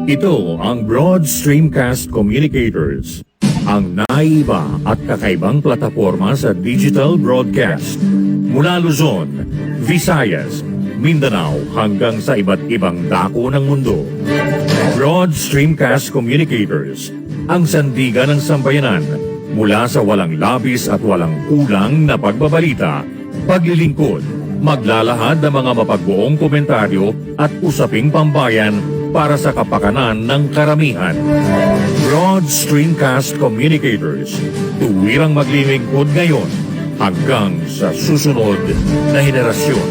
Ito ang Broad Stream Cast Communicators, ang naiba at kakaibang plataforma sa digital broadcast mula Luzon, Visayas, Mindanao hanggang sa iba't ibang dako ng mundo. Broad Stream Cast Communicators, ang sandigan ng sambayanan mula sa walang labis at walang kulang na pagbabalita, paglilingkod, maglalahad ng mga mapagbuong komentaryo at usaping pambayan para sa kapakanan ng karamihan. Broad Stream Cast Communicators, tuwirang maglilingkod ngayon hanggang sa susunod na henerasyon.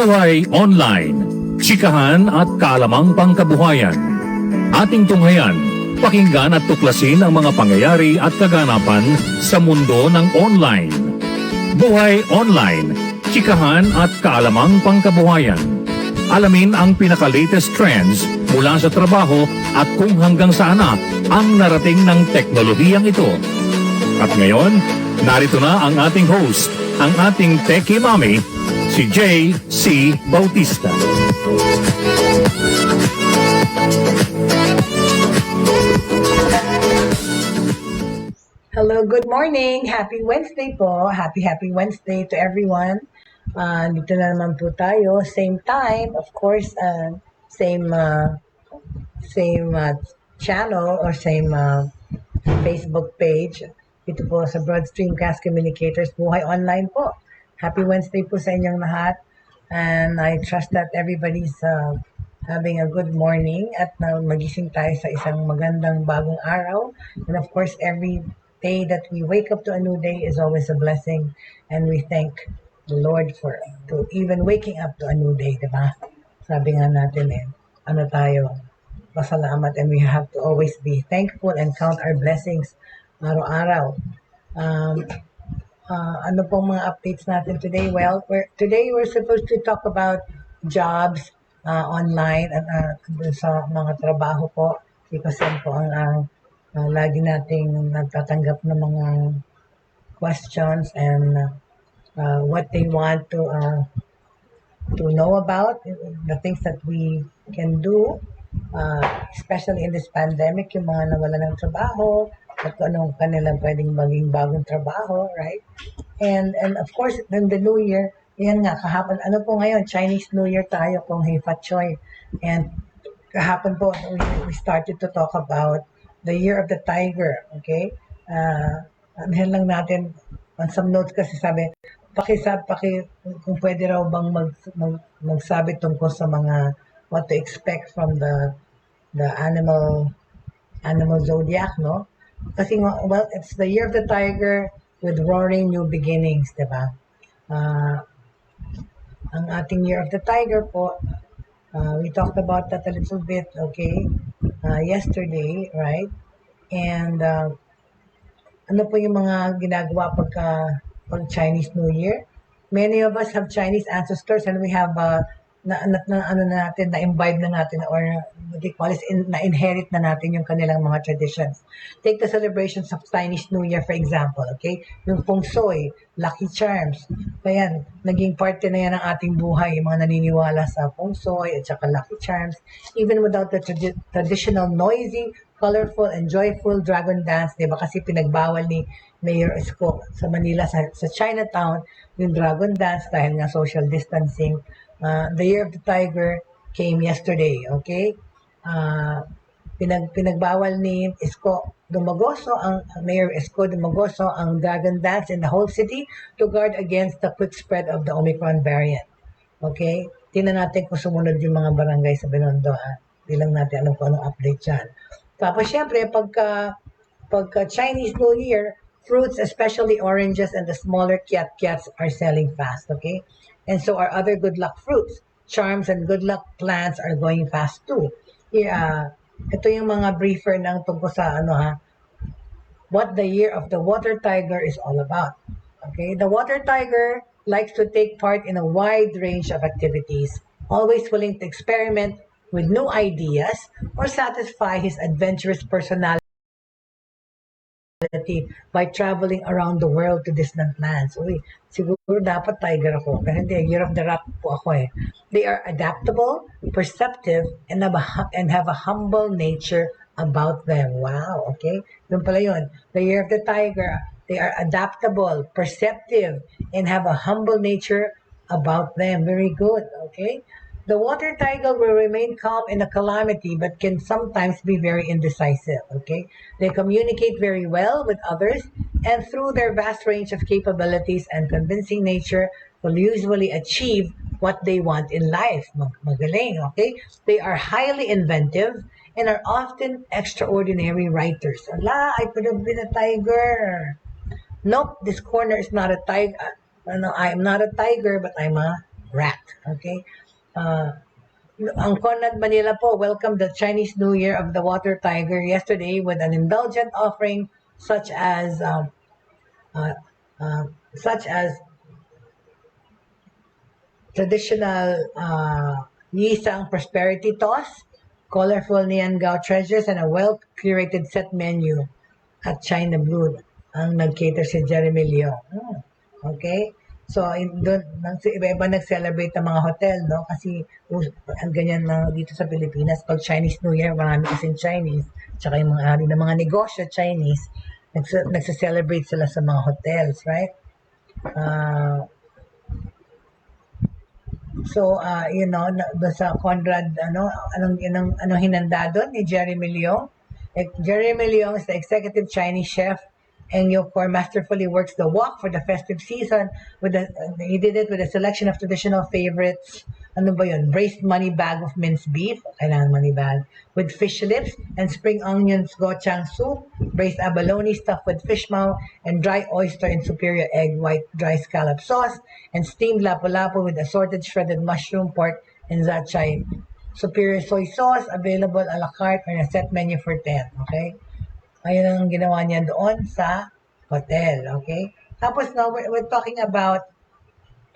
Buhay Online, Chikahan at kaalamang pangkabuhayan. Ating tunghayan, pakinggan at tuklasin ang mga pangyayari at kaganapan sa mundo ng online. Buhay Online, Chikahan at kaalamang pangkabuhayan. Alamin ang pinaka-latest trends mula sa trabaho at kung hanggang saan na ang narating ng teknolohiyang ito. At ngayon, narito na ang ating host, ang ating Techiemommy, si Jaye C. Bautista. Hello, good morning. Happy Wednesday po. Happy Wednesday to everyone. Dito na naman po tayo. Same time, of course, same channel or same Facebook page. Dito po sa Broad Stream Cast Communicators, Buhay Online po. Happy Wednesday po sa inyong lahat. And I trust that everybody's having a good morning at magising tayo sa isang magandang bagong araw. And of course, every day that we wake up to a new day is always a blessing. And we thank the Lord for even waking up to a new day, diba? Sabi nga natin pasalamat, and we have to always be thankful and count our blessings araw-araw. Ano pong mga updates natin today? Well, today we're supposed to talk about jobs online at sa mga trabaho po, because yan po ang lagi nating nagtatanggap ng mga questions and what they want to know about, the things that we can do, especially in this pandemic, yung mga nawala ng trabaho, at kung anong kanilang pwedeng maging bagong trabaho, right? And of course, in the New Year, yan nga, kahapon, ano po ngayon, Chinese New Year tayo kung Hei Fat Choy. And kahapon po, we started to talk about the Year of the Tiger, okay? Anuhin lang natin, on some notes kasi sabi, kung pwede raw bang magsabi tungkol sa mga what to expect from the animal zodiac, no? Kasi, well, it's the Year of the Tiger with roaring new beginnings, diba? Ang ating Year of the Tiger po, we talked about that a little bit, okay, yesterday, right? And ano po yung mga ginagawa pag Chinese New Year? Many of us have Chinese ancestors and we have na-imbibe na natin, or what they call it, na-inherit na natin yung kanilang mga traditions. Take the celebrations of Chinese New Year, for example, okay? Yung feng shui, lucky charms. Kaya naging parte na yan ng ating buhay, yung mga naniniwala sa feng shui at saka lucky charms. Even without the traditional noisy, colorful, and joyful dragon dance, diba? Kasi pinagbawal ni Mayor Isko sa Manila, sa Chinatown, yung dragon dance dahil nga social distancing. The Year of the Tiger came yesterday, okay? Pinagbawal ni Isko Dumagoso, ang Mayor Isko Dumagoso, ang dragon dance in the whole city to guard against the quick spread of the Omicron variant. Okay? Tingnan natin kung sumunod yung mga barangay sa Binondo. Di lang natin alam kung anong update yan. Tapos syempre, pagka Chinese New Year, fruits, especially oranges and the smaller kiat-kiats are selling fast, okay? And so are other good luck fruits. Charms and good luck plants are going fast too. Here, ito yung mga briefer ng tungkol sa what the Year of the Water Tiger is all about. Okay, the Water Tiger likes to take part in a wide range of activities, always willing to experiment with new ideas or satisfy his adventurous personality by traveling around the world to distant lands. Uy, siguro dapat tiger ako. Kasi hindi, year of the rat po ako eh. They are adaptable, perceptive, and have a humble nature about them. Wow, okay? Yun pala yun. The year of the tiger, they are adaptable, perceptive, and have a humble nature about them. Very good, okay? The water tiger will remain calm in a calamity but can sometimes be very indecisive, okay? They communicate very well with others and through their vast range of capabilities and convincing nature will usually achieve what they want in life. Magaling, okay? They are highly inventive and are often extraordinary writers. Ala, I could have been a tiger. Nope, this corner is not a tiger. No, I am not a tiger, but I'm a rat, okay? Ang Conrad Manila po welcomed the Chinese New Year of the Water Tiger yesterday with an indulgent offering such as uh, traditional isang prosperity toss, colorful Niangao treasures, and a well-curated set menu at China Blue ang nag-cater si Jeremy Leo. Okay? So, iba-iba nag-celebrate ng mga hotel, no? Kasi, ang ganyan na dito sa Pilipinas, pag Chinese New Year, marami kasing Chinese, tsaka yung mga ari ng mga negosyo Chinese, nagsa-celebrate sila sa mga hotels, right? Sa Conrad, anong hinanda doon ni Jeremy Leong? Jeremy Leong is the executive Chinese chef and Yokor masterfully works the wok for the festive season. He did it with a selection of traditional favorites. Ano ba yun? Braised money bag of minced beef. Kailangan money bag. With fish lips and spring onions gochang soup. Braised abalone stuffed with fish maw and dry oyster and superior egg white dry scallop sauce. And steamed lapu-lapu with assorted shredded mushroom, pork, and zachay. Superior soy sauce available a la carte or a set menu for 10. Okay? Ayun ang ginawa niya doon sa hotel, okay? Tapos now we're talking about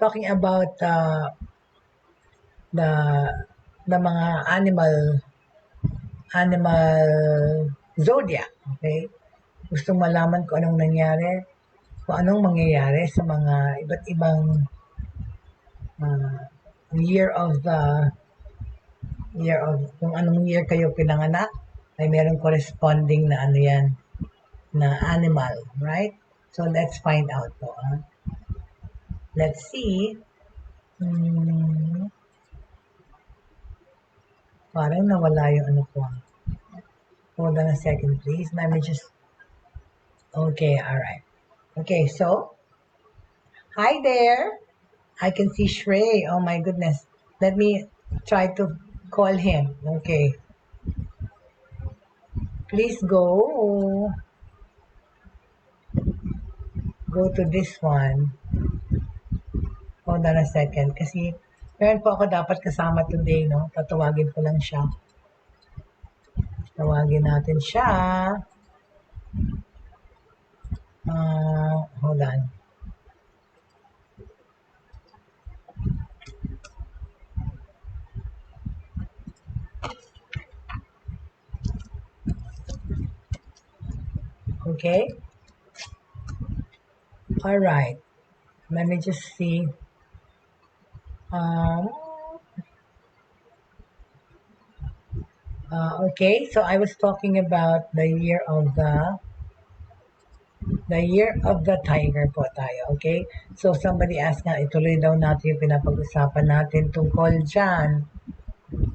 the mga animal zodiac, okay? Gustong malaman kung anong mangyayari sa mga iba't ibang kung anong year kayo pinanganak, ay merong corresponding na na animal, right? So, let's find out po. Let's see. Parang nawala yung ko. Hold on a second, please. Let me just... Okay, alright. Okay, so, hi there. I can see Shrey. Oh my goodness. Let me try to call him. Okay. Please go to this one. Hold on a second. Kasi meron po ako dapat kasama today, no? Tatawagin ko lang siya. Tawagin natin siya. Hold on. Okay. All right. Let me just see. Okay. So I was talking about the year of the tiger po tayo. Okay. So somebody asked nga, ituloy daw natin yung pinapag-usapan natin tungkol dyan.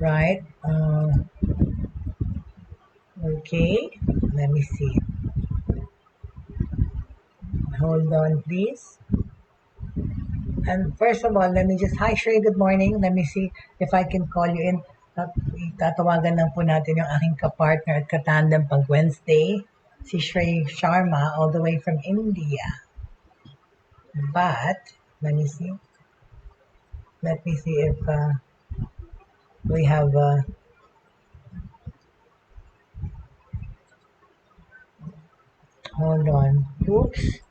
Right? Okay. Let me see. Hold on, please. And first of all, let me just, hi Shrey, good morning. Let me see if I can call you in. Tatawagan lang po natin yung aking kapartner at katandem pag Wednesday, si Shrey Sharma, all the way from India. But, let me see if we have hold on. Oops.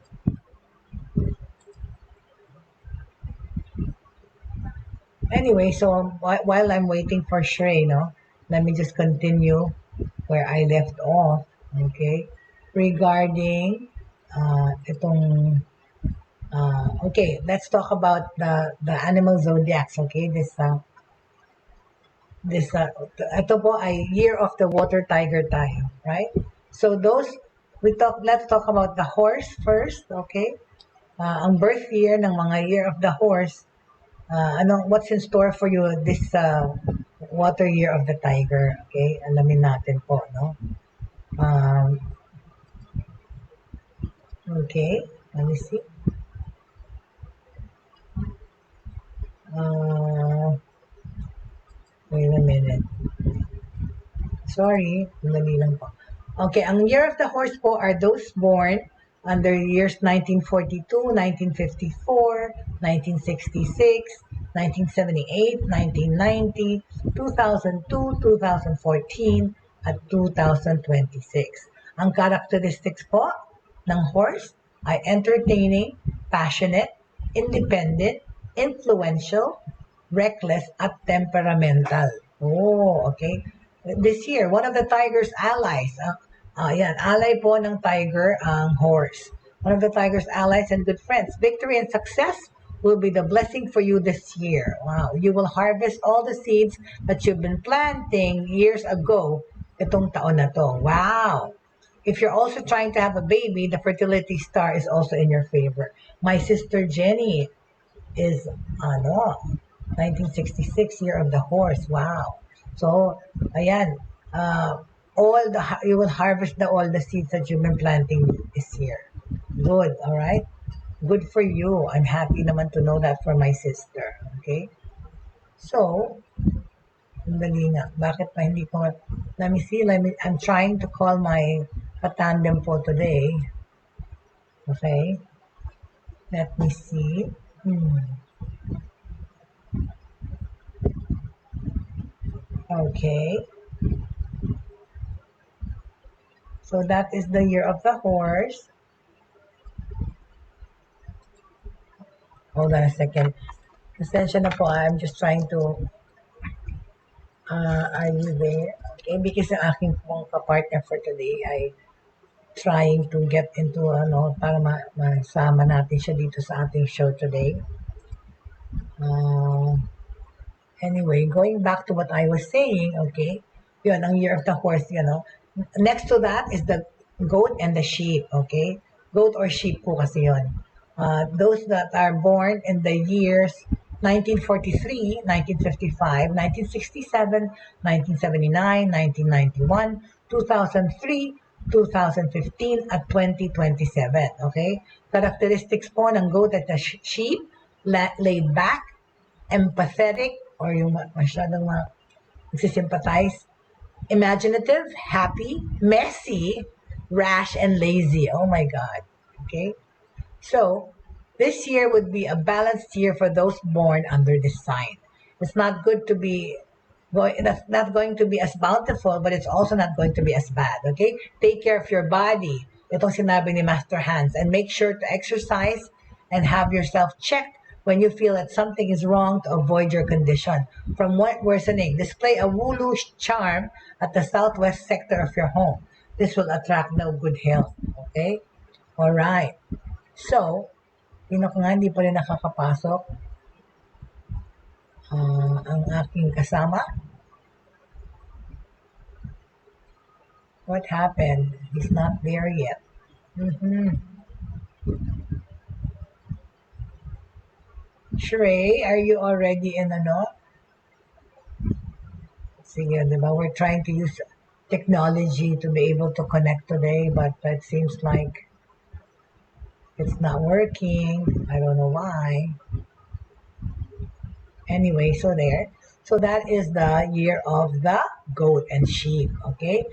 Anyway, so while I'm waiting for Shrey, no, let me just continue where I left off. Okay, regarding itong okay, let's talk about the animal zodiacs. Okay, ito po ay year of the water tiger tayo, right? So let's talk about the horse first. Okay, ang birth year ng mga year of the horse. What's in store for you this water year of the tiger? Okay, alamin natin po, no? Okay, let me see. Wait a minute. Sorry, dali lang po. Okay, ang year of the horse po are those born under years 1942, 1954, 1966, 1978, 1990, 2002, 2014, at 2026. Ang characteristics po ng horse ay entertaining, passionate, independent, influential, reckless, at temperamental. Oh, okay. This year, one of the tiger's allies, ally po ng tiger ang horse. One of the tiger's allies and good friends. Victory and success will be the blessing for you this year. Wow, you will harvest all the seeds that you've been planting years ago itong taon na to. Wow. If you're also trying to have a baby, the fertility star is also in your favor. My sister Jenny is 1966 year of the horse. Wow. So, ayan, you will harvest all the seeds that you've been planting this year. Good, all right? Good for you. I'm happy naman to know that for my sister. Okay? So, dali nga. Bakit pa hindi ko... Let me see. I'm trying to call my katandem po today. Okay? Let me see. Okay. So that is the year of the horse. Hold on a second. Pasensya na po. I'm just trying to... are you there? Okay, because ang aking pong kapartner for today ay trying to get into para masama natin siya dito sa ating show today. Anyway, going back to what I was saying, okay, yun, ang year of the horse, Next to that is the goat and the sheep, okay? Goat or sheep po kasi yun. Those that are born in the years 1943, 1955, 1967, 1979, 1991, 2003, 2015, at 2027, okay? Characteristics po ng goat at the sheep, laid back, empathetic, or yung masyadong nagsisympathize, imaginative, happy, messy, rash, and lazy. Oh my God. Okay? So, this year would be a balanced year for those born under this sign. It's not good to be that's not going to be as bountiful, but it's also not going to be as bad. Okay? Take care of your body. Itong sinabi ni Master Hans. And make sure to exercise and have yourself checked when you feel that something is wrong to avoid your condition from worsening. Display a wulu charm at the southwest sector of your home. This will attract no good health. Okay? All right. So, yun ako nga, hindi pa rin nakakapasok. Ang aking kasama. What happened? He's not there yet. Shrey, are you already in Sige, diba? We're trying to use technology to be able to connect today, but it seems like it's not working. I don't know why. Anyway, so there. So that is the year of the goat and sheep, okay?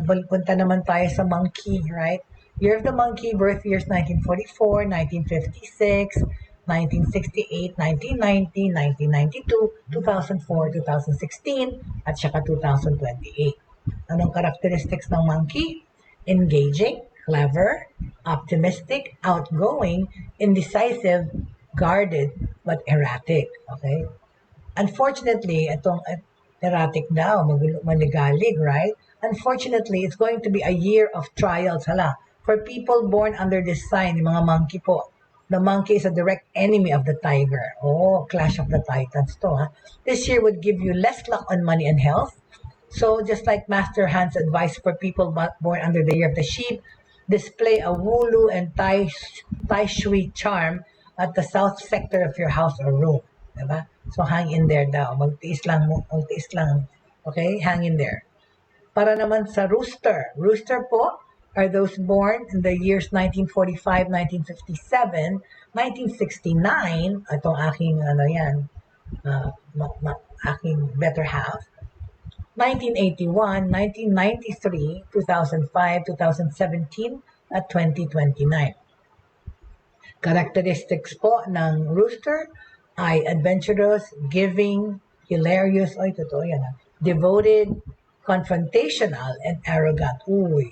Punta naman tayo sa monkey, right? Year of the monkey, birth years 1944, 1956, 1968, 1990, 1992, 2004, 2016, at saka 2028. Anong characteristics ng monkey? Engaging, clever, optimistic, outgoing, indecisive, guarded, but erratic. Okay? Unfortunately, itong erratic daw, manigalig, right? Unfortunately, it's going to be a year of trials, hala. For people born under this sign, yung mga monkey po. The monkey is a direct enemy of the tiger. Oh, clash of the titans to, ha? This year would give you less luck on money and health. So just like Master Han's advice for people born under the year of the sheep, display a wulu and tai shui charm at the south sector of your house or room. Diba? So hang in there daw. Magtiis lang. Okay? Hang in there. Para naman sa rooster. Rooster po are those born in the years 1945, 1957, 1969. Itong aking, aking better half. 1981, 1993, 2005, 2017, at 2029. Characteristics po ng rooster ay adventurous, giving, hilarious, totoo yan, devoted, confrontational, and arrogant. Uy,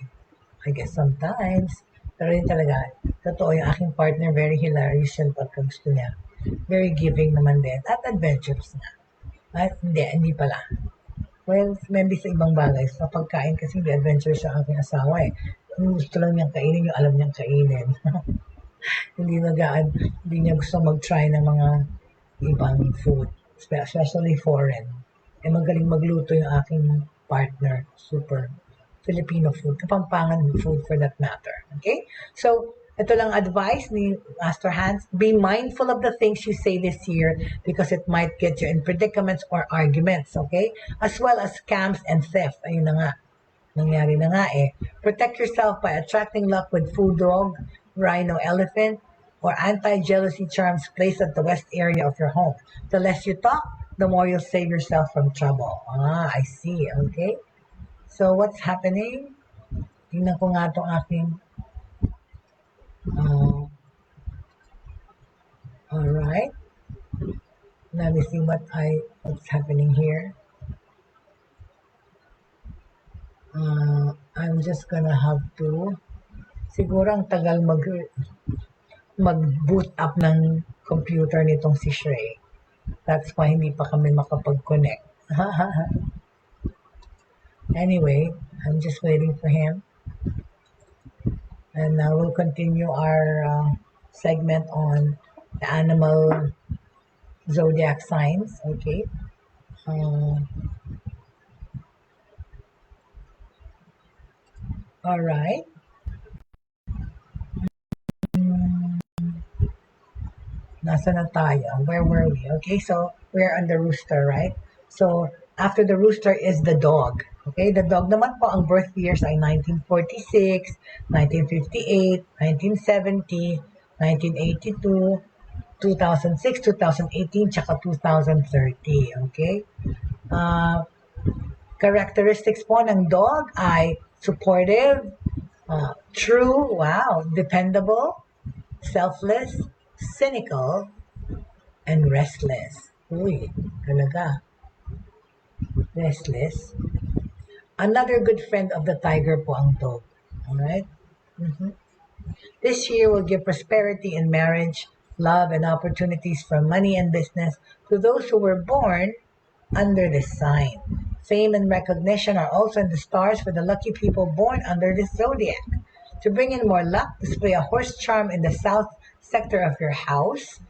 I guess sometimes. Pero yun talaga, totoo yung aking partner, very hilarious yan pagka gusto niya. Very giving naman din, at adventurous na. At hindi pala. Well, maybe sa ibang bagay. Sa pagkain kasi hindi adventurous sa aking asawa eh. Yung gusto lang niyang kainin, yung alam niyang kainin. hindi niya gusto mag-try ng mga ibang food, especially foreign. Eh magaling magluto yung aking partner. Super Filipino food. Kapampangan food for that matter. Okay? So, ito lang advice ni Master Hans. Be mindful of the things you say this year because it might get you in predicaments or arguments, okay? As well as scams and theft. Ayun na nga. Nangyari na nga eh. Protect yourself by attracting luck with food dog, rhino elephant, or anti-jealousy charms placed at the west area of your home. The less you talk, the more you'll save yourself from trouble. I see. Okay? So, what's happening? Tingnan ko nga itong aking all right. Let me see what's happening here. I'm just gonna have to. Siguro ang tagal mag-boot up ng computer nitong si Shrey. That's why hindi pa kami makapag-connect. Anyway, I'm just waiting for him. And now we'll continue our segment on the animal zodiac signs. Okay. All right. Nasa na tayo? Where were we? Okay, so we're on the rooster, right? So after the rooster is the dog. Okay, the dog naman po, ang birth years ay 1946, 1958, 1970, 1982, 2006, 2018, tsaka 2030. Okay? Characteristics po ng dog ay supportive, true, dependable, selfless, cynical, and restless. Uy, talaga. Restless. Another good friend of the tiger po ang dog. Alright? This year will give prosperity in marriage, love, and opportunities for money and business to those who were born under this sign. Fame and recognition are also in the stars for the lucky people born under this zodiac. To bring in more luck, display a horse charm in the south sector of your house,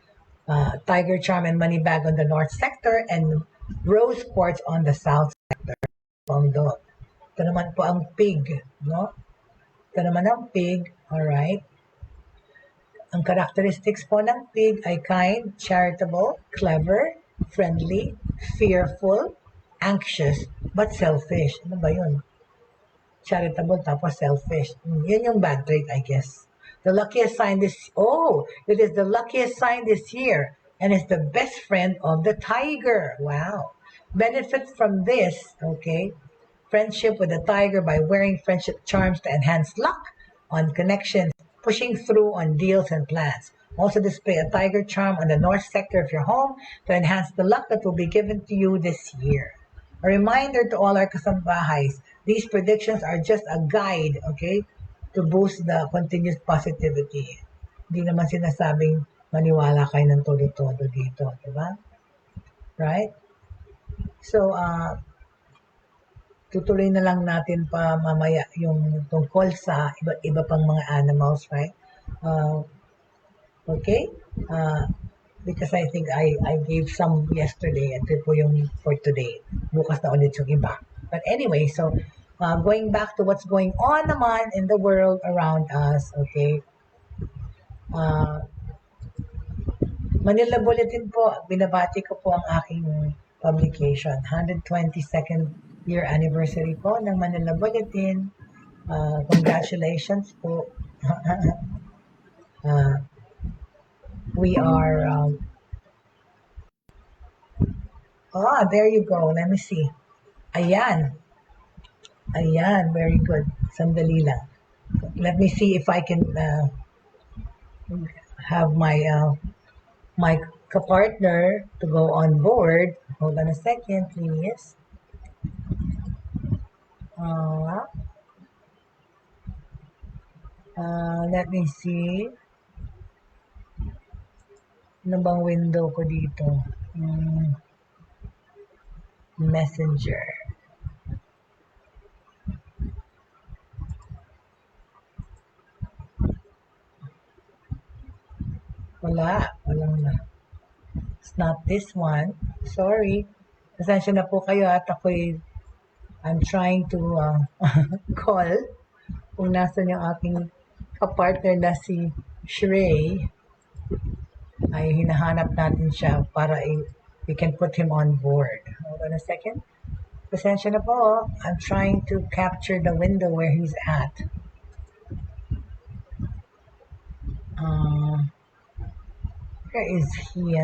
tiger charm and money bag on the north sector, and rose quartz on the south sector. Dog. Ito naman po ang pig, no? Ito naman ang pig, alright? Ang characteristics po ng pig ay kind, charitable, clever, friendly, fearful, anxious, but selfish. Ano ba yun? Charitable tapos selfish. Yun yung bad trait, I guess. The luckiest sign it is the luckiest sign this year and is the best friend of the tiger. Wow. Benefit from this, okay? Friendship with the tiger by wearing friendship charms to enhance luck on connections, pushing through on deals and plans. Also display a tiger charm on the north sector of your home to enhance the luck that will be given to you this year. A reminder to all our kasambahays, these predictions are just a guide, okay, to boost the continuous positivity. Hindi naman sinasabing maniwala kayo ng todo-todo dito, di ba? Right? So, tutuloy na lang natin pa mamaya yung tungkol sa iba pang mga animals, right? Okay? Because I think I gave some yesterday at ito po yung for today. Bukas na ulit yung iba. But anyway, so going back to what's going on naman in the world around us, okay? Manila Bulletin po, binabati ko po ang aking publication. 122nd year anniversary po ng Manila Bulletin. Congratulations po. We are, there you go. Let me see. Ayan. Ayan, very good. Sandali lang. Let me see if I can have my partner to go on board. Hold on a second, please. Let me see. Ano bang window ko dito? Messenger. Walang na. It's not this one. Sorry. Pasensya na po kayo at I'm trying to call kung nasan yung aking kapartner na si Shrey. Ay hinahanap natin siya para we can put him on board. Hold on a second. Pasensya na po. I'm trying to capture the window where he's at. Where is he?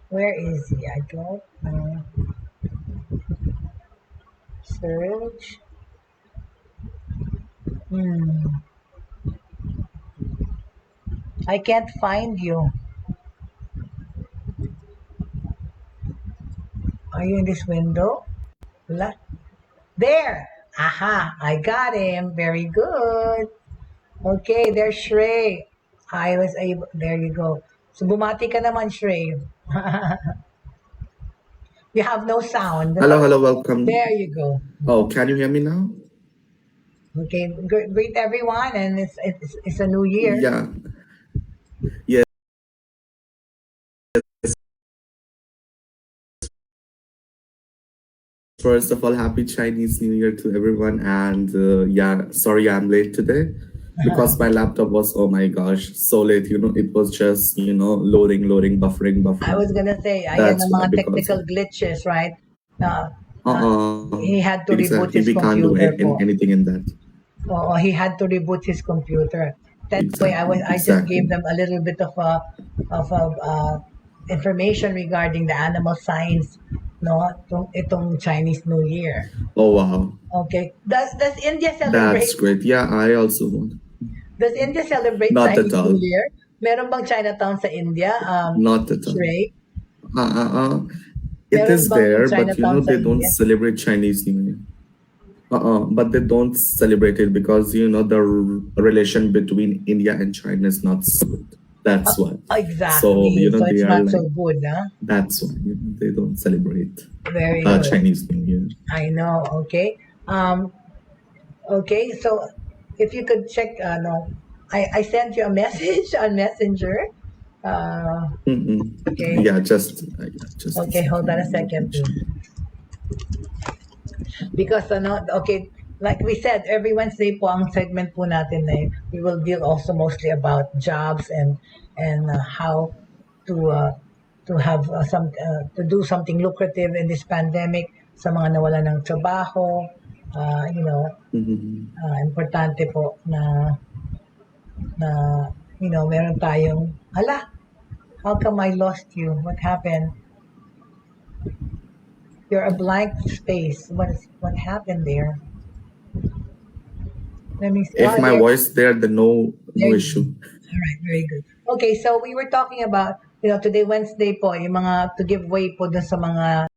Where is he? I don't know. Search. I can't find you. Are you in this window? There! Aha! I got him. Very good. Okay, there's Shrey. I was able. There you go. So bumati ka naman, Shrey. You have no sound. Hello, welcome. There you go. Oh, can you hear me now? Okay, greet everyone, and it's a new year. Yeah. Yes. First of all, happy Chinese New Year to everyone, and sorry I'm late today because my laptop was, oh my gosh, so late. It was just loading, buffering. I was gonna say, ayan ang mga technical glitches, right? He had to reboot his we computer. Can't do anything in that. He had to reboot his computer. That's why I just gave them a little bit of information regarding the animal signs, itong Chinese New Year. Oh wow. Okay. Does India celebrate? That's great. Yeah, I also want. Does India celebrate Not Chinese at all. New Year? Meron bang Chinatown sa India? Not at all. Shrey? It is there, but Chinatown they sa don't India? celebrate Chinese New Year. But they don't celebrate it because the relation between India and China is not so good. That's why. Exactly. So So they it's are not like, so good, huh? that's why they don't celebrate Very good. Chinese New Year. I know. Okay. Okay. So if you could check, I sent you a message on Messenger. Okay. Yeah, just. Okay. Hold on a second, please. Because okay, like we said, every Wednesday po ang segment po natin we will deal also mostly about jobs and how to have to do something lucrative in this pandemic sa mga nawala ng trabaho. Importante po na meron tayong how come I lost you? What happened? You're a blank space. What happened there? Let me see. If my voice there, then no issue. All right, very good. Okay, so we were talking about, today Wednesday po, yung mga to give way po dun sa mga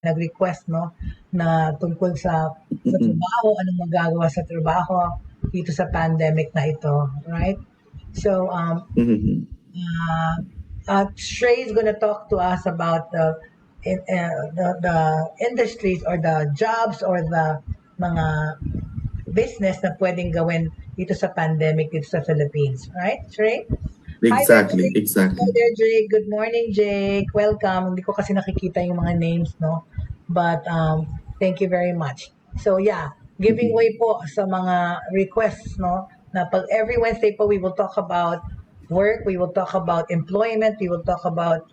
nag-request, no, na tungkol sa trabaho, anong magagawa sa trabaho dito sa pandemic na ito, right? So, Mhm. Shrey is going to talk to us about the industries or the jobs or the mga business na pwedeng gawin dito sa pandemic dito sa Philippines, right, Shrey? Hi there, Exactly, Jake. Hi exactly. there, Jake. Good morning, Jake. Welcome. Hindi ko kasi nakikita yung mga names, no? But thank you very much. So yeah, giving way po sa mga requests, no? Na pag every Wednesday po, we will talk about work, we will talk about employment, we will talk about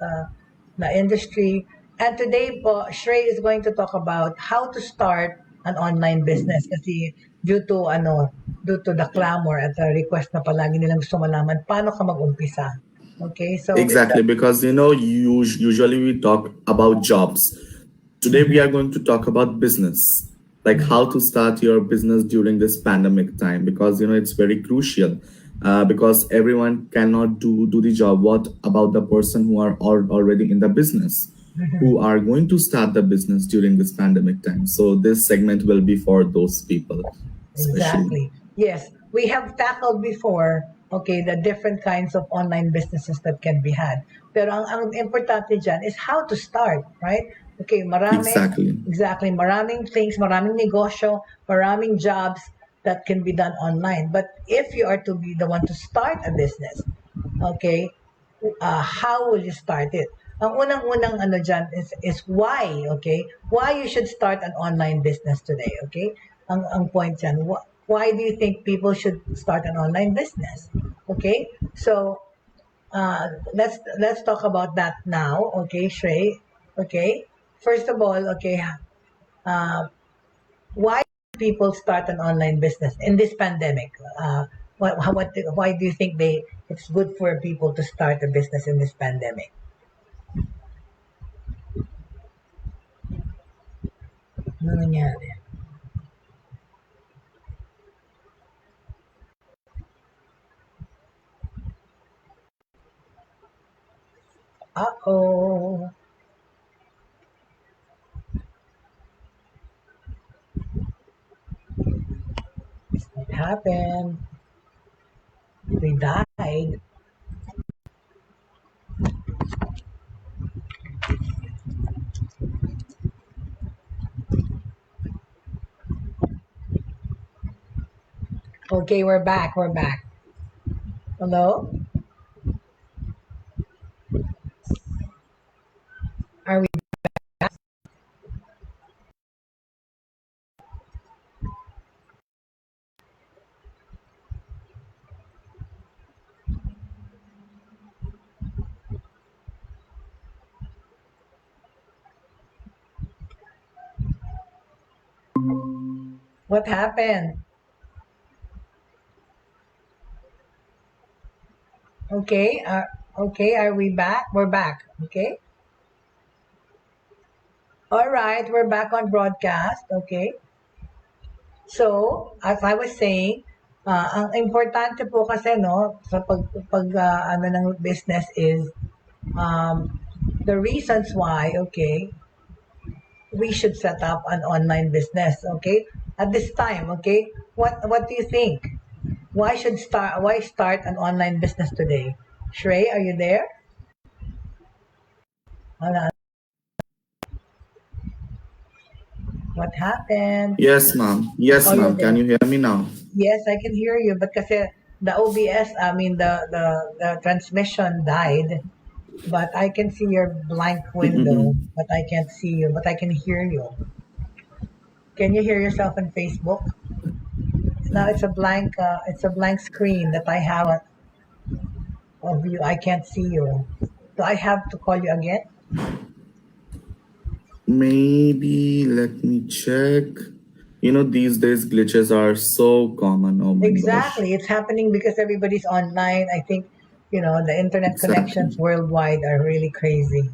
the industry. And today po, Shrey is going to talk about how to start an online business kasi due to the clamor at the request na palagi nilang gusto malaman paano ka mag-umpisa. Okay, so Exactly, because usually we talk about jobs. Today we are going to talk about business, like how to start your business during this pandemic time, because it's very crucial. Because everyone cannot do the job. What about the person who are already in the business, who are going to start the business during this pandemic time? So this segment will be for those people, especially. exactly. Yes, we have tackled before, okay, the different kinds of online businesses that can be had. Pero ang importante dyan is how to start, right? Okay, Exactly. maraming things, maraming negosyo, maraming jobs that can be done online. But if you are to be the one to start a business, okay, how will you start it? Ang unang-unang dyan is why, okay? Why you should start an online business today, okay? Ang point dyan, why do you think people should start an online business? Okay? So, let's talk about that now, okay, Shrey? Okay? First of all, okay, why do people start an online business in this pandemic? Why do you think it's good for people to start a business in this pandemic? Ano nangyari? Uh-oh. What happened? They died. Okay, we're back. We're back. Hello? Are we? What happened? Okay. Okay. Are we back? We're back. Okay. All right. We're back on broadcast. Okay. So, as I was saying, ang importante po kasi sa ng business is the reasons why, okay, we should set up an online business, okay? At this time, okay? What do you think? Why start an online business today? Shrey, are you there? Wala. What happened? Yes, ma'am. Yes, Oh, you're ma'am. Can there. you hear me now? Yes, I can hear you, but kasi the OBS, I mean the transmission died, but I can see your blank window, Mm-mm. but I can't see you, but I can hear you. Can you hear yourself on Facebook? Now it's a blank screen that I have of you. I can't see you. Do I have to call you again? Maybe let me check. These days glitches are so common. Oh my gosh. Exactly. It's happening because everybody's online. I think, the internet connections Exactly. worldwide are really crazy.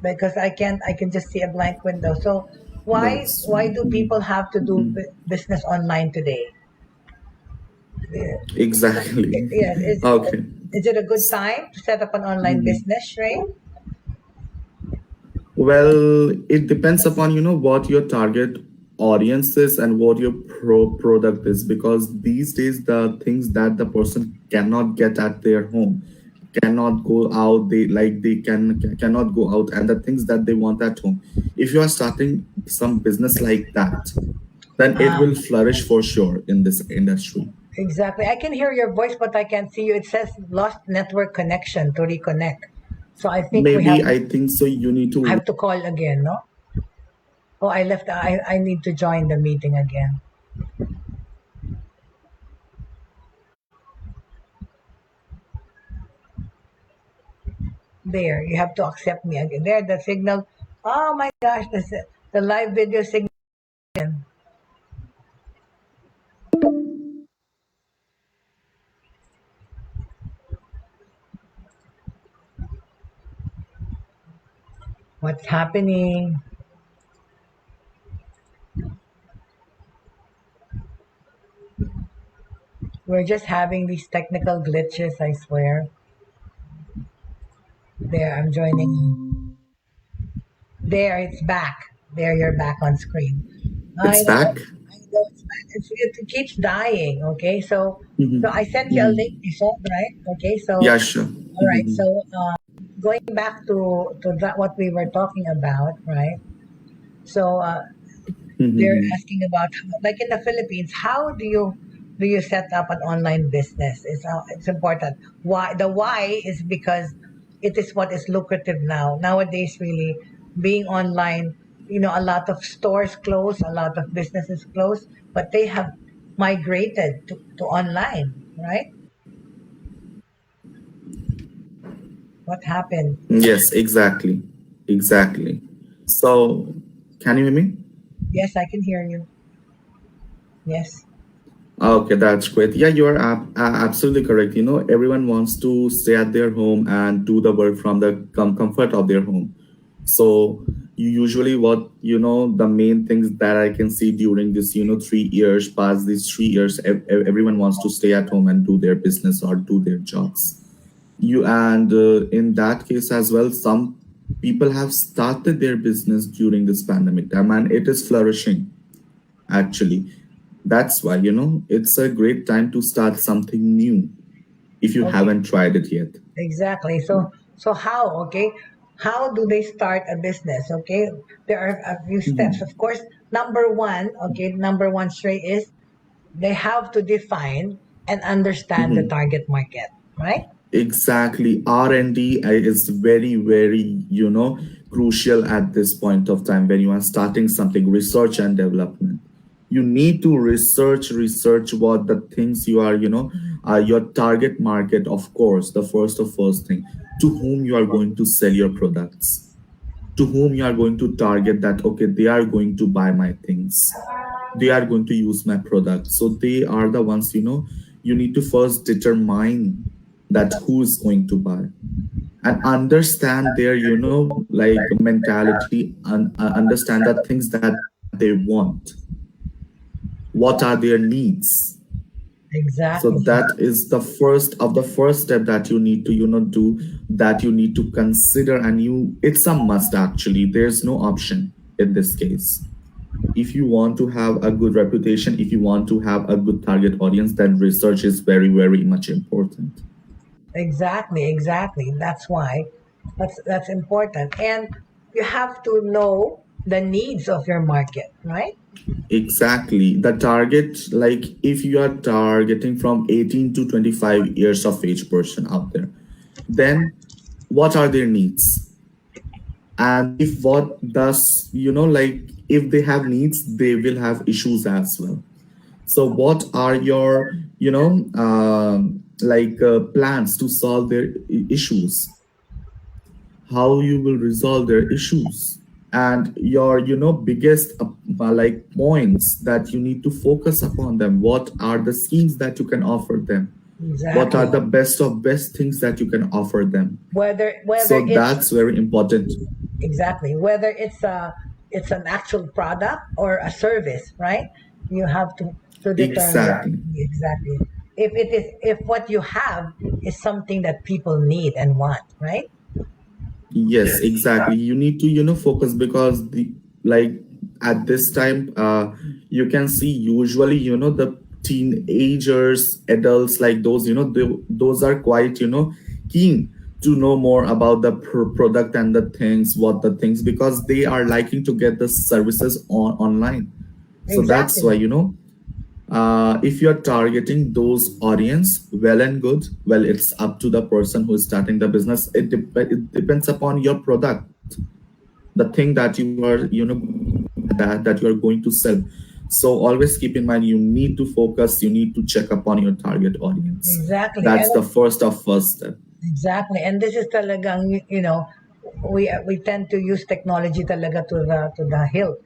Because I can just see a blank window. So why That's why do people have to do mm-mm. business online today? Exactly. Yes. Okay. Is it a good time to set up an online business, Shrey? Well, it depends upon what your target audience is and what your product is, because these days the things that the person cannot get at their home, cannot go out, cannot go out, and the things that they want at home. If you are starting some business like that, then it will flourish for sure in this industry. Exactly. I can hear your voice, but I can't see you. It says lost network connection to reconnect. So I think Maybe I think so. You need I to. have to call again, no? Oh, I left. I need to join the meeting again. There, you have to accept me again. There, the signal. Oh my gosh, the live video signal. Again. What's happening? We're just having these technical glitches, I swear. There, I'm joining. There, it's back. There, you're back on screen. I It's know. back. I know it's back. It keeps dying. Okay, so I sent you a link before, right? Okay, so Yeah, sure. all right. So going back to that, what we were talking about, right? So they're asking about, like in the Philippines, how do you set up an online business? It's important. Why? The why is because it is what is lucrative now. Nowadays, really, being online, a lot of stores close, a lot of businesses close, but they have migrated to online, right? What happened? Yes, exactly. Exactly. So, can you hear me? Yes, I can hear you. Yes. Okay, that's great. Yeah, you are absolutely correct. Everyone wants to stay at their home and do the work from the comfort of their home. So, you usually the main things that I can see during this, 3 years, past these 3 years, everyone wants to stay at home and do their business or do their jobs. In that case as well, some people have started their business during this pandemic time, and it is flourishing actually. That's why it's a great time to start something new if you Okay. haven't tried it yet. Exactly. So how, okay? How do they start a business? Okay. There are a few steps. Of course, number one, straight is they have to define and understand the target market, right? Exactly. R&D is very, very, crucial at this point of time when you are starting something, research and development. You need to research what the things you are, your target market, of course, the first thing, to whom you are going to sell your products, to whom you are going to target that, okay, they are going to buy my things, they are going to use my product. So they are the ones, you need to first determine that who is going to buy and understand their like mentality, and understand the things that they want, what are their needs. So Exactly. that is the first step that you need to do, that you need to consider, and it's a must actually. There's no option in this case. If you want to have a good reputation, if you want to have a good target audience, then research is very, very much important. Exactly. That's why that's important. And you have to know the needs of your market, right? Exactly. The target, like if you are targeting from 18 to 25 years of age person out there, then what are their needs? And if what does, like if they have needs, they will have issues as well. So what are your, plans to solve their issues? How you will resolve their issues? And your biggest like points that you need to focus upon them. What are the schemes that you can offer them? What are Exactly. the best of best things that you can offer them? Whether So it's that's very important. exactly whether it's an actual product or a service, right? You have to determine Exactly. exactly. if what you have is something that people need and want, right? Yes, exactly. You need to, focus because like at this time, you can see usually, the teenagers, adults like those, those are quite, keen to know more about the product and the things, what the things, because they are liking to get the services online. So that's Exactly. why, if you're targeting those audience, well and good. Well, it's up to the person who is starting the business. It depends upon your product, the thing that you are, that you are going to sell. So always keep in mind, you need to focus, you need to check upon your target audience. Exactly. That's the first step. Exactly. And this is talagang, we tend to use technology talaga to the hilt,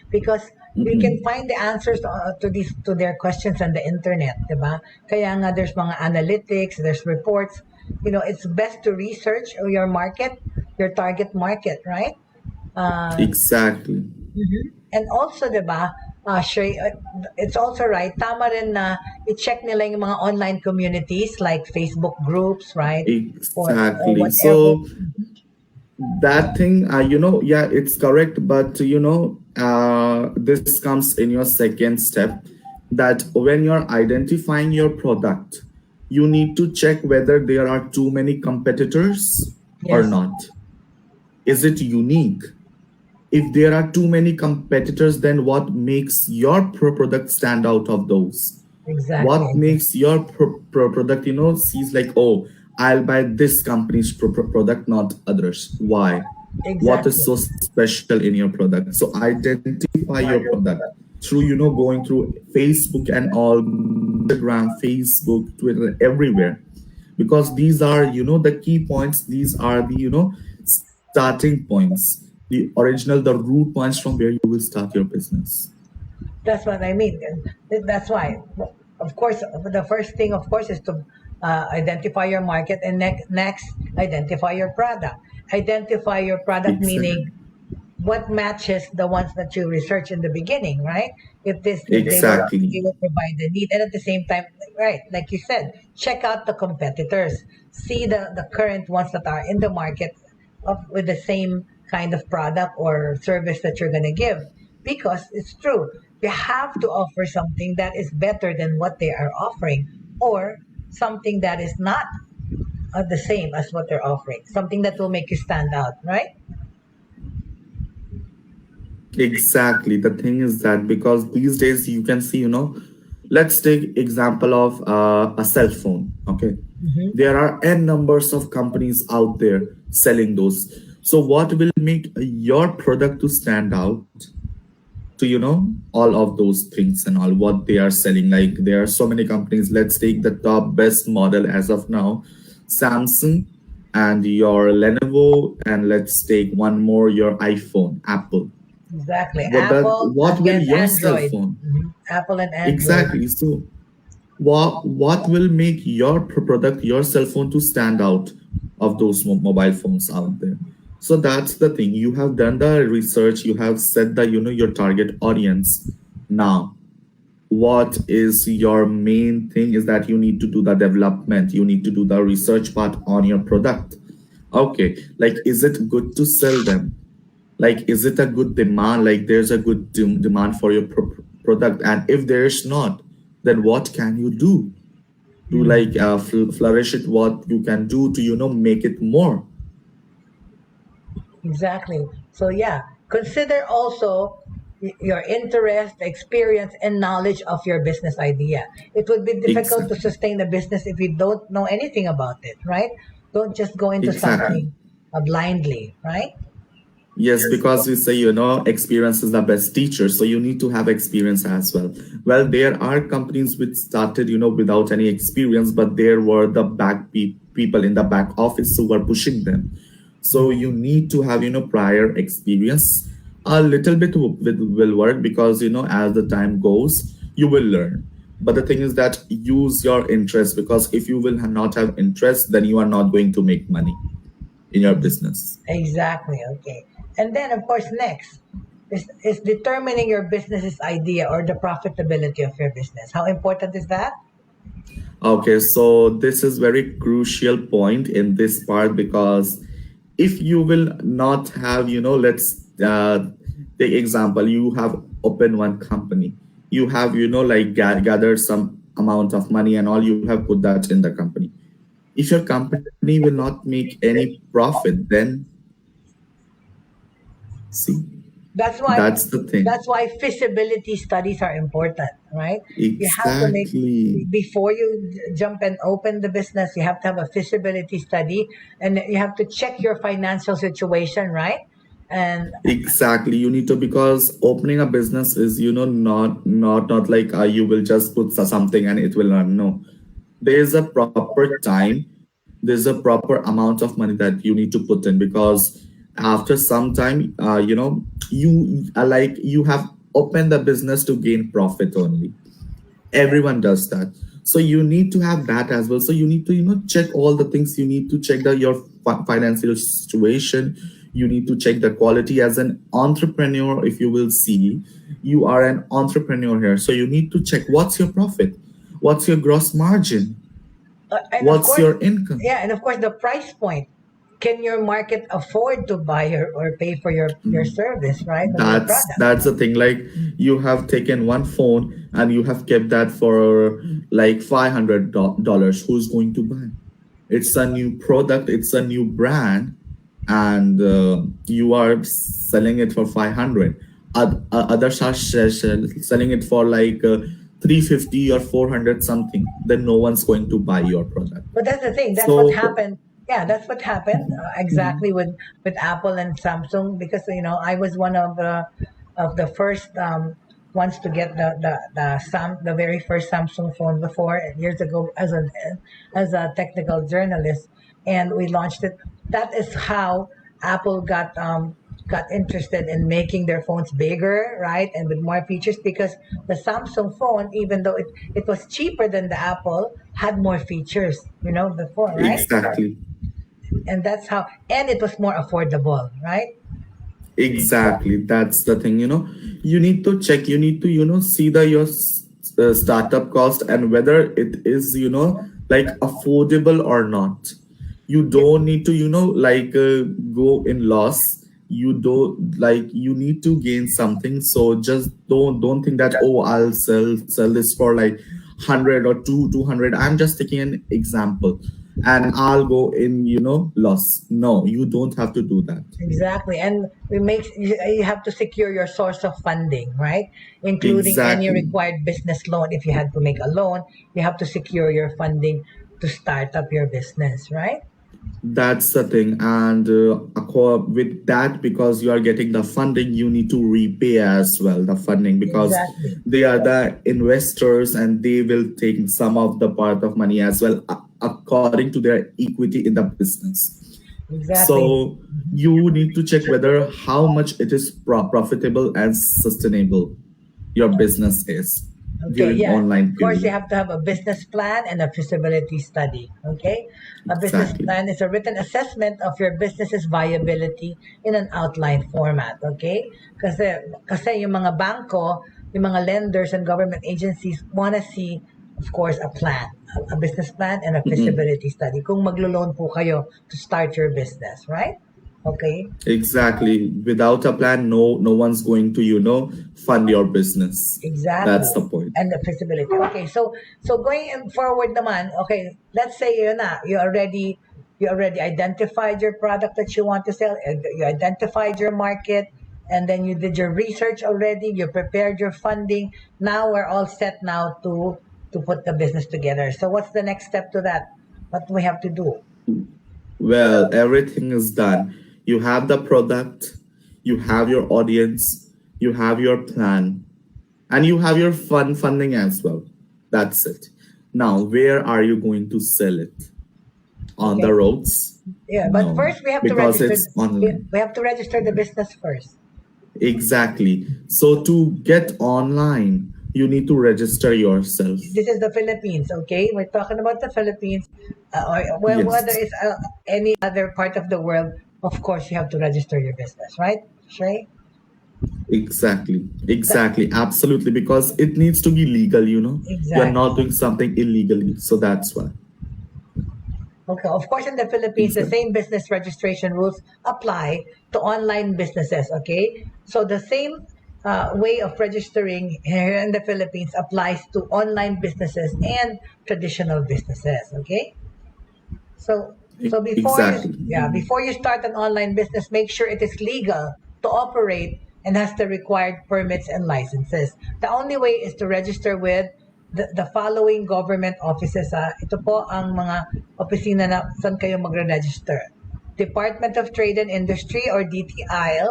because we can Mm-mm. find the answers to their questions on the internet, diba? Kaya nga there's mga analytics, there's reports. It's best to research your market, your target market, right? Uh, Exactly. and also, diba, it's also right. Tama rin na i-check nila yung mga online communities like Facebook groups, right? Or Exactly. whatever. So that thing, yeah, it's correct, but this comes in your second step, that when you're identifying your product, you need to check whether there are too many competitors or Yes, not. Is it unique? If there are too many competitors, then what makes your product stand out of those? What exactly. makes your product, sees like, oh, I'll buy this company's product, not others. Why? What is Exactly. so special in your product? So identify your product through, going through Facebook and all, Instagram, Facebook, Twitter, everywhere. Because these are, the key points. These are the, starting points, the original, the root points from where you will start your business. That's what I mean. And that's why, of course, the first thing, of course, is to identify your market, and next, identify your product. Identify your product, Exactly. meaning what matches the ones that you research in the beginning, right? If they Exactly. will provide the need, and at the same time, right, like you said, check out the competitors, see the current ones that are in the market with the same kind of product or service that you're gonna give, because it's true, you have to offer something that is better than what they are offering, or something that is not the same as what they're offering, something that will make you stand out, right? Exactly. The thing is that because these days you can see, let's take example of a cell phone. Okay, there are n numbers of companies out there selling those. So what will make your product to stand out to, all of those things and all what they are selling? Like there are so many companies. Let's take the top best model as of now, Samsung, and your Lenovo, and let's take one more, your iPhone, Apple. Exactly. What will Against your cell Android. phone? Apple and Android. Exactly. So what will make your product, your cell phone, to stand out of those mobile phones out there? So that's the thing. You have done the research. You have set the, your target audience. Now, what is your main thing is that you need to do the development. You need to do the research part on your product. Okay, like, is it good to sell them? Like, is it a good demand? Like, there's a good demand for your product, and if there's not, then what can you do to, Mm, like, flourish it? What you can do to, make it more? exactly. So yeah, consider also your interest, experience, and knowledge of your business idea. It would be difficult to Exactly. sustain a business if you don't know anything about it, right? Don't just go into Exactly. something blindly, right? Yes, because we say, experience is the best teacher. So you need to have experience as well. Well, there are companies which started, without any experience, but there were the back people in the back office who were pushing them. So you need to have, prior experience. A little bit will work because, as the time goes, you will learn. But the thing is that use your interest, because if you will not have interest, then you are not going to make money in your business. Exactly. Okay. And then, of course, next is determining your business's idea or the profitability of your business. How important is that? Okay, so this is very crucial point in this part because if you will not have, let's take example, you have opened one company, you have, like gathered some amount of money and all, you have put that in the company. If your company will not make any profit, then see, That's why that's the thing. that's why feasibility studies are important, right? You have to make Exactly. before you jump and open the business, you have to have a feasibility study and you have to check your financial situation, right? And Exactly. You need to, because opening a business is, not like you will just put something and it will run. No, there is a proper time. There's a proper amount of money that you need to put in, because after some time, you like you have opened the business to gain profit only. Everyone does that, so you need to have that as well. So you need to check all the things. You need to check your financial situation. You need to check the quality as an entrepreneur. If you will see, you are an entrepreneur here, so you need to check what's your profit, what's your gross margin, and of what's course, your income. yeah, and of course the price point. Can your market afford to buy or pay for your service, right? Or your product? That's the thing. Like, you have taken one phone and you have kept that for like $500. Who's going to buy? It's a new product, it's a new brand, and you are selling it for 500. Others are selling it for like 350 or 400 something. Then no one's going to buy your product. But that's the thing. That's what So happened. Yeah, that's what happened exactly with Apple and Samsung, because I was one of the first ones to get the very first Samsung phone before years ago as a technical journalist, and we launched it. That is how Apple got interested in making their phones bigger, right, and with more features, because the Samsung phone, even though it was cheaper than the Apple, had more features, before, right? exactly. And that's how, and it was more affordable, right? Exactly, that's the thing. You need to check. You need to see the your startup cost and whether it is like affordable or not. You don't need to like go in loss. You don't like you need to gain something. So just don't think that, oh, I'll sell this for like 100 or 200. I'm just taking an example, and I'll go in loss. No, you don't have to do that. Exactly, and you have to secure your source of funding, right? Including any Exactly. required business loan. If you had to make a loan, you have to secure your funding to start up your business, right? That's the thing. And with that, because you are getting the funding, you need to repay as well the funding, because Exactly. they are the investors and they will take some of the part of money as well, according to their equity in the business. Exactly. So you need to check whether how much it is profitable and sustainable your business is Okay, during yeah. online Of course, you period. have to have a business plan and a feasibility study. Okay, a business Exactly. plan is a written assessment of your business's viability in an outline format. Okay, kasi yung mga bangko, yung mga lenders and government agencies want to see, of course, a plan, a business plan and a Mm-mm. feasibility study. Kung maglo-loan po kayo to start your business, right? Okay. Exactly. Without a plan, no one's going to, fund your business. Exactly. That's the point. And the feasibility. Okay, so going forward naman, okay, let's say you already identified your product that you want to sell, you identified your market, and then you did your research already, you prepared your funding. Now we're all set now to put the business together. So what's the next step to that? What do we have to do? Well, everything is done. You have the product, you have your audience, you have your plan, and you have your funding as well. That's it. Now, where are you going to sell it? On Okay. the roads? Yeah, but No, first we have to because register. it's online. We have to register the business first. Exactly. So to get online, you need to register yourself. This is the Philippines, okay? We're talking about the Philippines, or whether Yes. it's any other part of the world. Of course, you have to register your business, right, Shay? Exactly, absolutely, because it needs to be legal, you're Exactly. not doing something illegally, so that's why. Okay. Of course, in the Philippines, the Exactly. same business registration rules apply to online businesses. Okay. So the same way of registering here in the Philippines applies to online businesses and traditional businesses. Okay. So Exactly. before you start an online business, make sure it is legal to operate and has the required permits and licenses. The only way is to register with the following government offices. Ito po ang mga opisina na saan kayo magre-register. Department of Trade and Industry or DTI.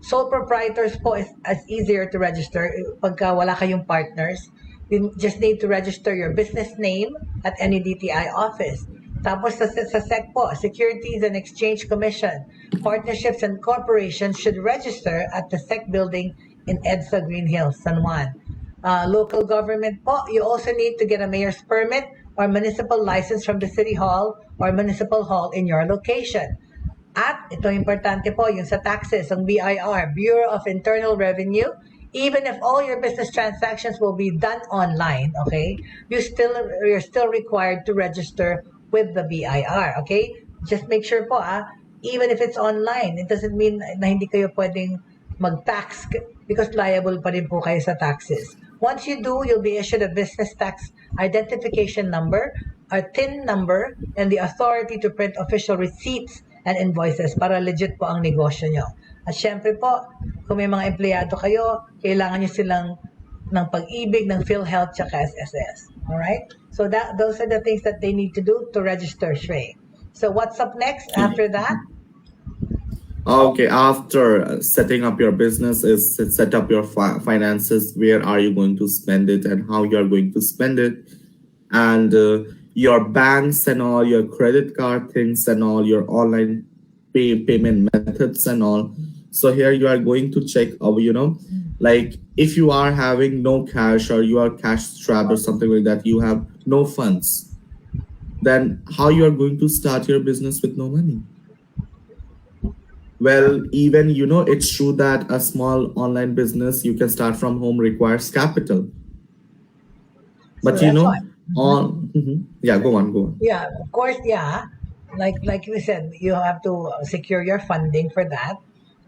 Sole proprietors po is as easier to register pagka wala kayong partners. You just need to register your business name at any DTI office. Tapos sa SEC po, Securities and Exchange Commission, partnerships and corporations should register at the SEC building in EDSA Green Hills, San Juan. Local government po, you also need to get a mayor's permit or municipal license from the city hall or municipal hall in your location. At ito importante po, yung sa taxes, ang BIR, Bureau of Internal Revenue, even if all your business transactions will be done online, okay, you're still required to register with the BIR, okay? Just make sure po, even if it's online, it doesn't mean na hindi kayo pwedeng mag-tax because liable pa rin po kayo sa taxes. Once you do, you'll be issued a business tax identification number, a TIN number, and the authority to print official receipts and invoices para legit po ang negosyo nyo. At syempre po, kung may mga empleyado kayo, kailangan nyo silang ng pag-ibig, ng PhilHealth, tsaka SSS. Alright? So those are the things that they need to do to register Shrey. So what's up next after that? Okay, after setting up your business is set up your finances. Where are you going to spend it and how you are going to spend it, and your banks and all your credit card things and all your online payment methods and all. So here you are going to check, like if you are having no cash or you are cash strapped or something like that, you have no funds, then how you are going to start your business with no money? Well, even, it's true that a small online business you can start from home requires capital. But So that's why. yeah, go on. Yeah, of course, yeah. Like you said, you have to secure your funding for that.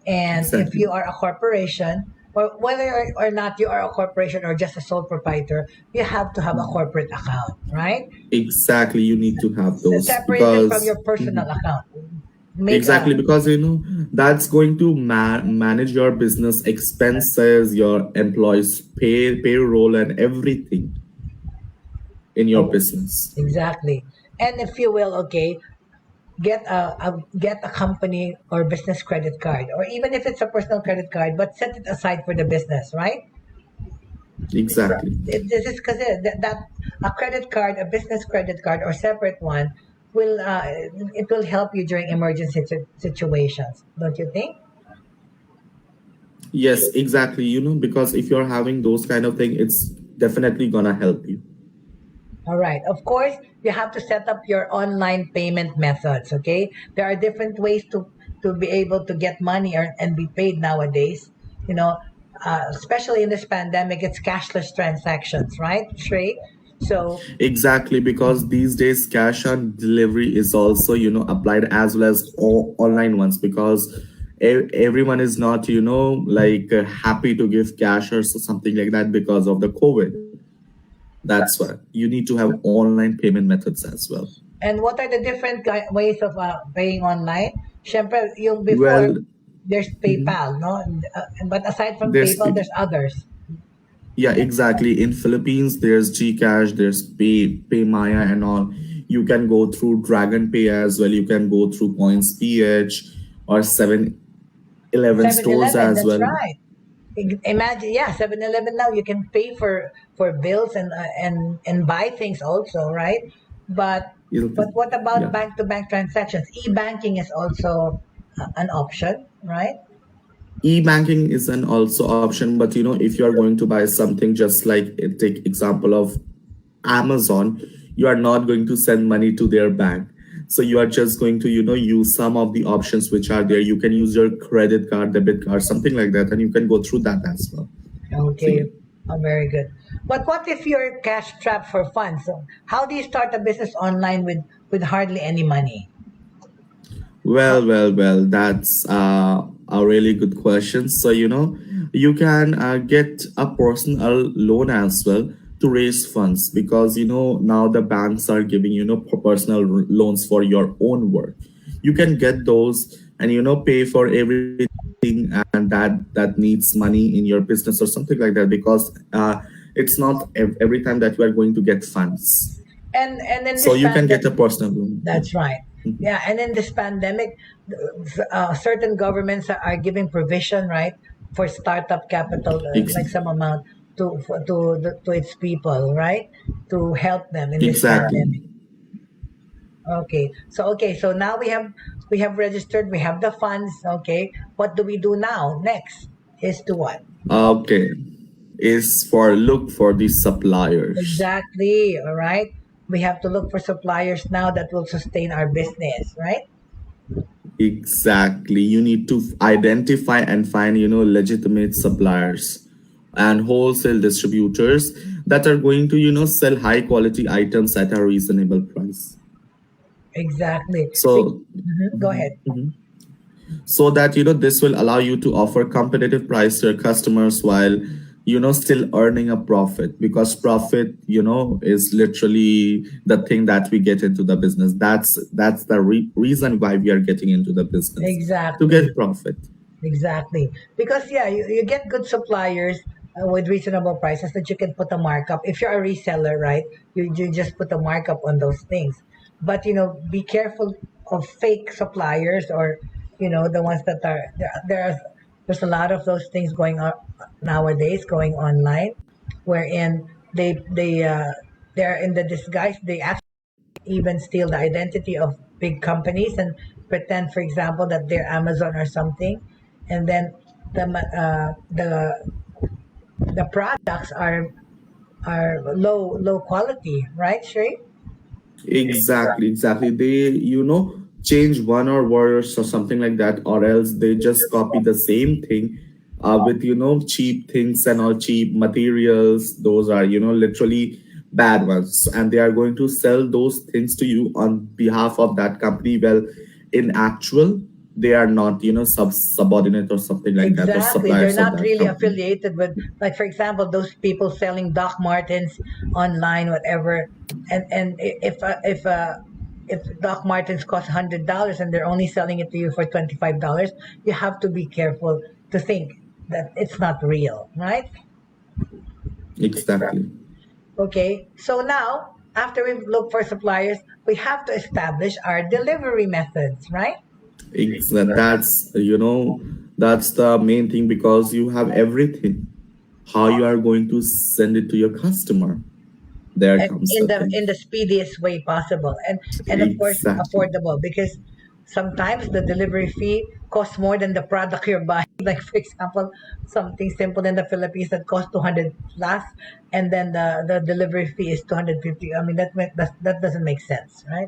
And if Exactly. you are a corporation, or whether or not you are a corporation or just a sole proprietor, you have to have a corporate account, right? Exactly, you need to have those Separated from because your personal account. Make exactly, because that's going to manage your business expenses, your employees payroll and everything in your business. Exactly. And if you will, okay, get a company or business credit card, or even if it's a personal credit card, but set it aside for the business, right? Exactly. This is because that a credit card, a business credit card, or separate one will it will help you during emergency situations, don't you think? Yes, exactly. Because if you're having those kind of thing, it's definitely gonna help you. All right. Of course, you have to set up your online payment methods. Okay, there are different ways to be able to get money and be paid nowadays. Especially in this pandemic, it's cashless transactions, right, Shrey? So Exactly, because these days cash on delivery is also applied as well as online ones, because everyone is not like happy to give cash or something like that because of the COVID. That's why you need to have online payment methods as well. And what are the different ways of paying online? Siyempre, yung before, Well, there's PayPal, no? But aside from there's PayPal, there's others. yeah, exactly. In Philippines, there's GCash, there's PayMaya and all. You can go through Dragon Pay as well. You can go through Coins PH or 7-Eleven stores 7-Eleven, as that's well. right. Imagine, 7-Eleven now you can pay for bills and buy things also, right? But what about Yeah. bank-to-bank transactions? E-banking is also an option, right? E-banking is an also option, but if you are going to buy something, just like take example of Amazon, you are not going to send money to their bank. So you are just going to, use some of the options which are there. You can use your credit card, debit card, something like that, and you can go through that as well. Okay. Oh, very good. But what if you're cash strapped for funds? So how do you start a business online with hardly any money? Well. That's a really good question. So, you can get a personal loan as well to raise funds because, now the banks are giving, personal loans for your own work. You can get those and, pay for everything and that needs money in your business or something like that because it's not every time that you are going to get funds. And then So this you can get a pandemic, personal loan. that's right. Yeah, and in this pandemic, certain governments are giving provision, right, for startup capital, like some amount to its people, right, to help them in this pandemic. Exactly. Okay, so now we have registered, we have the funds. Okay, what do we do now? Next is to what? Okay. Is for look for the suppliers. Exactly. All right. We have to look for suppliers now that will sustain our business, right? Exactly. You need to identify and find, legitimate suppliers and wholesale distributors that are going to, sell high quality items at a reasonable price. Exactly. So, Go ahead. so that, this will allow you to offer competitive price to your customers while, still earning a profit because profit, is literally the thing that we get into the business. That's the reason why we are getting into the business to Exactly. get profit. Exactly. Because yeah, you get good suppliers with reasonable prices that you can put a markup. If you're a reseller, right, you just put a markup on those things. But be careful of fake suppliers or the ones that are there's a lot of those things going on nowadays going online, wherein they're in the disguise. They actually even steal the identity of big companies and pretend, for example, that they're Amazon or something, and then the products are low quality, right, Sherry? Exactly. They, change one or words or something like that, or else they just copy the same thing with, cheap things and all cheap materials. Those are, literally bad ones. And they are going to sell those things to you on behalf of that company. Well, in actual, they are not, subordinate or something like that, or Exactly. They're suppliers of not that really company. affiliated with, like, for example, those people selling Doc Martens online, whatever. And if Doc Martens cost $100 and they're only selling it to you for $25, you have to be careful to think that it's not real, right? Exactly. Okay. So now, after we've looked for suppliers, we have to establish our delivery methods, right? That's that's the main thing because you have everything. How you are going to send it to your customer? There And comes in the the thing. in the speediest way possible, and of course Exactly. affordable, because sometimes the delivery fee costs more than the product you're buying. Like, for example, something simple in the Philippines that costs 200 plus, and then the delivery fee is 250. I mean, that doesn't make sense, right?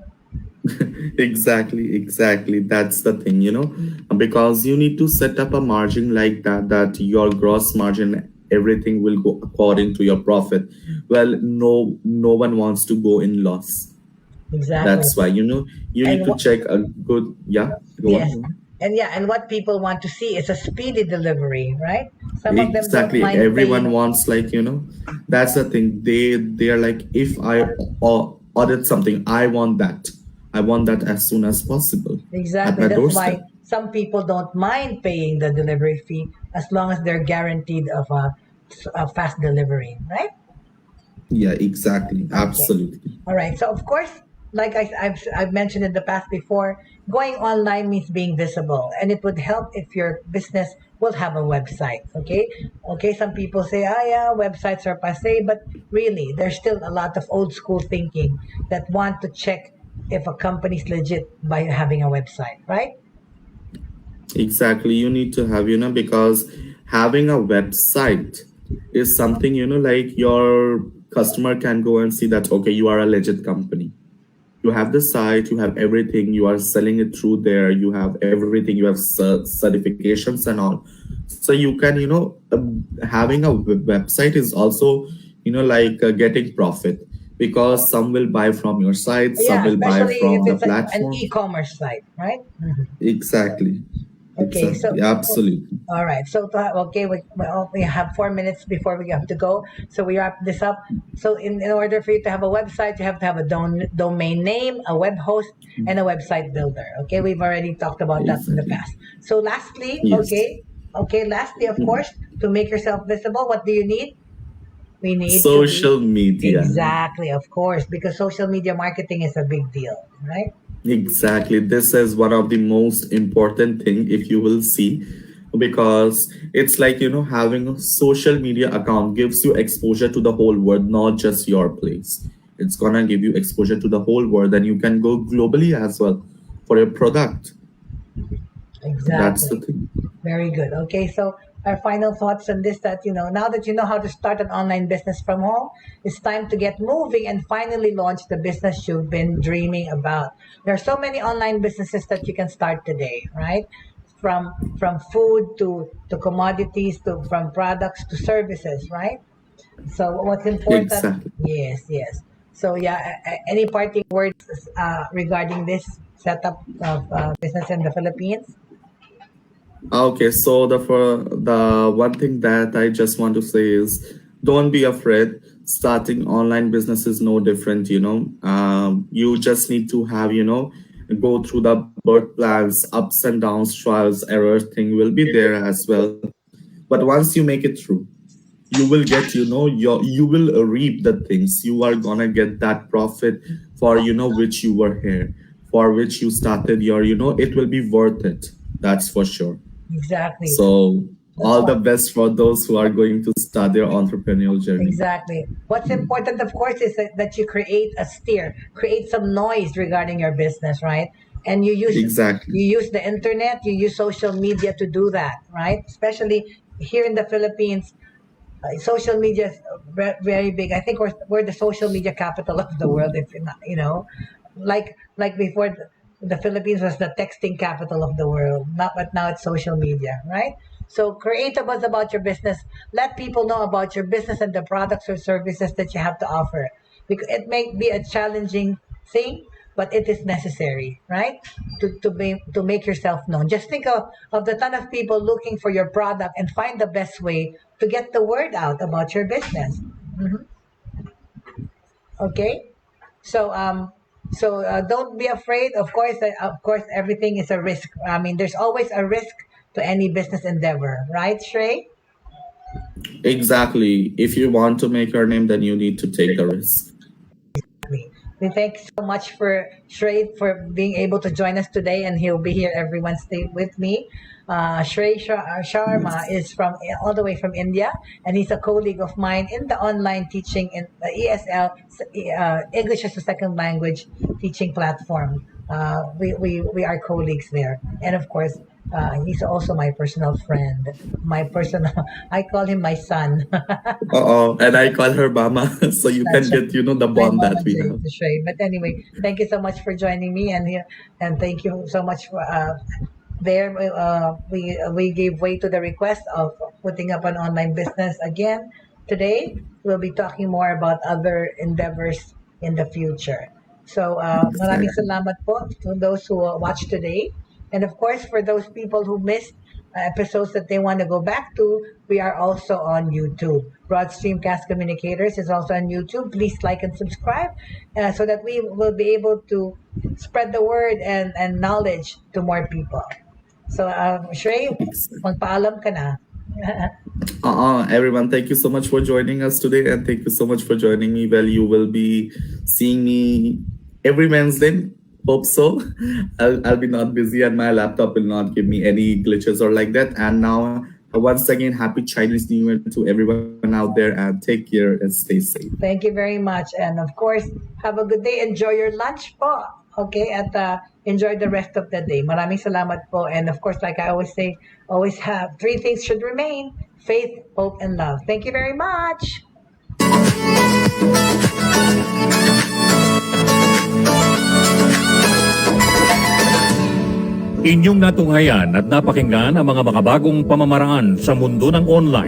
Exactly. That's the thing, because you need to set up a margin like that your gross margin, everything will go according to your profit. Well, no one wants to go in loss. Exactly. That's why, you need And to what? check a good, yeah, go on. Yes. Go on. And yeah, and what people want to see is a speedy delivery, right? Some of them don't Exactly. mind Everyone paying. wants, like, that's the thing. They are like, if I audit something, I want that as soon as possible at Exactly. my That's why doorstep. some people don't mind paying the delivery fee as long as they're guaranteed of a fast delivery, right? Yeah, exactly. Okay. Absolutely. All right. So of course, like I've mentioned in the past before, going online means being visible, and it would help if your business will have a website. Okay. Okay. Some people say, ah, yeah, websites are passe, but really, there's still a lot of old school thinking that want to check if a company's legit by having a website, right? Exactly. You need to have, because having a website is something, like your customer can go and see that, okay, you are a legit company. You have the site, you have everything, you are selling it through there, you have everything, you have certifications and all. So you can, having a website is also, like getting profit, because some will buy from your site, some Yeah, will buy especially if from the it's an platform. e-commerce site, right? Exactly. Okay, so Exactly. Absolutely. all right. So okay, we have 4 minutes before we have to go. So we wrap this up. So in order for you to have a website, you have to have a domain name, a web host, and a website builder. Okay, we've already talked about that in the Exactly. past. So lastly, Yes. lastly, of course, to make yourself visible, what do you need? We need to be Social media. exactly, of course, because social media marketing is a big deal, right? Exactly. This is one of the most important thing, if you will see, because it's like, having a social media account gives you exposure to the whole world, not just your place. It's gonna give you exposure to the whole world, and you can go globally as well for your product. That's the Exactly. thing. Very good. Okay, so our final thoughts on this, that now that you know how to start an online business from home, it's time to get moving and finally launch the business you've been dreaming about. There are so many online businesses that you can start today, right? From food to commodities, to from products to services, right? So what's important? Exactly. Yes, yes. So yeah, any parting words regarding this setup of business in the Philippines? Okay, so the one thing that I just want to say is, don't be afraid. Starting online business is no different. You just need to have, go through the birth plans, ups and downs, trials, errors thing will be there as well. But once you make it through, you will get, you will reap the things. You are gonna get that profit for, which you were here, for which you started your, it will be worth it. That's for sure. Exactly. So That's all the what best for those who are going to start their entrepreneurial journey. exactly. What's important, of course, is that you create a steer, create some noise regarding your business, right? And Exactly. you use the internet, you use social media to do that, right? Especially here in the Philippines, social media is very big. I think we're the social media capital of the world. If you're not, like before, the Philippines was the texting capital of the world. Not, but now it's social media, right? So create a buzz about your business. Let people know about your business and the products or services that you have to offer. Because it may be a challenging thing, but it is necessary, right? To make yourself known. Just think of the ton of people looking for your product and find the best way to get the word out about your business. Okay, so don't be afraid. Of course, everything is a risk. I mean, there's always a risk to any business endeavor, right, Shrey? Exactly. If you want to make your name, then you need to take the risk. We thank so much for Shrey for being able to join us today, and he'll be here every Wednesday with me. Sharma is from all the way from India, and he's a colleague of mine in the online teaching in the ESL, English as a Second Language teaching platform. We are colleagues there, and of course, he's also my personal friend. My personal, I call him my son. Oh, and I call her Mama, so you can That's get, the my bond Mama that we Jay have. to Shrey. But anyway, thank you so much for joining me, and thank you so much for there. We gave way to the request of putting up an online business again. Today we'll be talking more about other endeavors in the future. So maraming Exactly. salamat po to those who watched today, and of course for those people who missed episodes that they want to go back to, we are also on YouTube. Broad Stream Cast Communicators is also on YouTube. Please like and subscribe so that we will be able to spread the word and knowledge to more people. So, Shrey, magpaalam ka na. Everyone, thank you so much for joining us today, and thank you so much for joining me. Well, you will be seeing me every Wednesday. Hope so. I'll be not busy, and my laptop will not give me any glitches or like that. And now, once again, happy Chinese New Year to everyone out there, and take care and stay safe. Thank you very much. And of course, have a good day. Enjoy your lunch po. Okay? At enjoy the rest of the day. Maraming salamat po. And of course, like I always say, always have three things should remain: faith, hope, and love. Thank you very much. Inyong natunghayan at napakinggan ang mga makabagong pamamaraan sa mundo ng online.